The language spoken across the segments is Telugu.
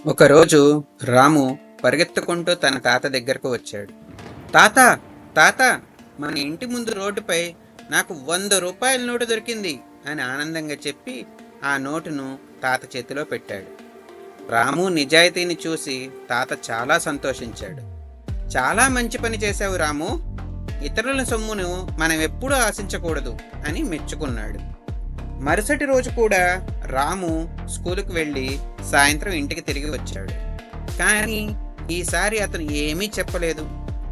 ఒకరోజు రాము పరిగెత్తుకుంటూ తన తాత దగ్గరకు వచ్చాడు. తాత, తాత, మన ఇంటి ముందు రోడ్డుపై నాకు 100 రూపాయల నోటు దొరికింది అని ఆనందంగా చెప్పి ఆ నోటును తాత చేతిలో పెట్టాడు. రాము నిజాయితీని చూసి తాత చాలా సంతోషించాడు. చాలా మంచి పని చేశావు రాము, ఇతరుల సొమ్మును మనం ఎప్పుడూ ఆశించకూడదు అని మెచ్చుకున్నాడు. మరుసటి రోజు కూడా రాము స్కూలుకు వెళ్ళి సాయంత్రం ఇంటికి తిరిగి వచ్చాడు. కానీ ఈసారి అతను ఏమీ చెప్పలేదు.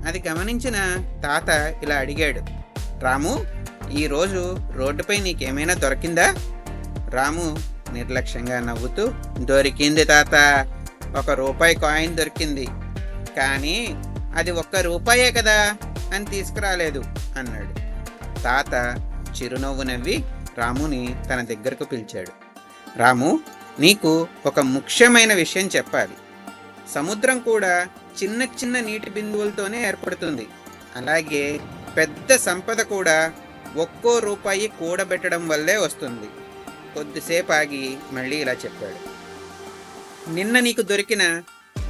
అది గమనించిన తాత ఇలా అడిగాడు, రాము, ఈరోజు రోడ్డుపై నీకేమైనా దొరికిందా? రాము నిర్లక్ష్యంగా నవ్వుతూ, దొరికింది తాత, 1 రూపాయి కాయిన్ దొరికింది, కానీ అది 1 రూపాయే కదా అని తీసుకురాలేదు అన్నాడు. తాత చిరునవ్వు నవ్వి రాముని తన దగ్గరకు పిలిచాడు. రాము, నీకు ఒక ముఖ్యమైన విషయం చెప్పాలి. సముద్రం కూడా చిన్న చిన్న నీటి బిందువులతోనే ఏర్పడుతుంది. అలాగే పెద్ద సంపద కూడా ఒక్కో రూపాయి కూడబెట్టడం వల్లే వస్తుంది. కొద్దిసేపు ఆగి మళ్ళీ ఇలా చెప్పాడు. నిన్న నీకు దొరికిన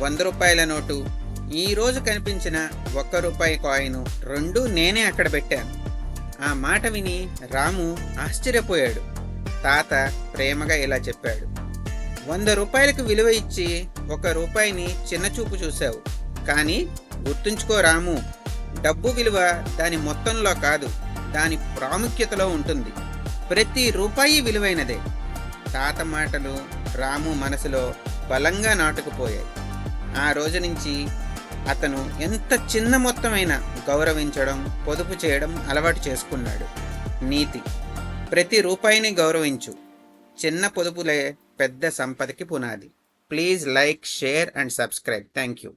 100 రూపాయల నోటు, ఈరోజు కనిపించిన 1 రూపాయి కాయిను రెండూ నేనే అక్కడ పెట్టాను. ఆ మాట విని రాము ఆశ్చర్యపోయాడు. తాత ప్రేమగా ఇలా చెప్పాడు, 100 రూపాయలకు విలువ ఇచ్చి 1 రూపాయిని చిన్నచూపు చూశావు. కానీ గుర్తుంచుకో రాము, డబ్బు విలువ దాని మొత్తంలో కాదు, దాని ప్రాముఖ్యతలో ఉంటుంది. ప్రతి రూపాయి విలువైనదే. తాత మాటలు రాము మనసులో బలంగా నాటుకుపోయాయి. ఆ రోజు నుంచి అతను ఎంత చిన్న మొత్తమైనా గౌరవించడం, పొదుపు చేయడం అలవాటు చేసుకున్నాడు. నీతి: ప్రతి రూపాయిని గౌరవించు. చిన్న పొదుపులే పెద్ద సంపదకి పునాది. Please like, share and subscribe. Thank you.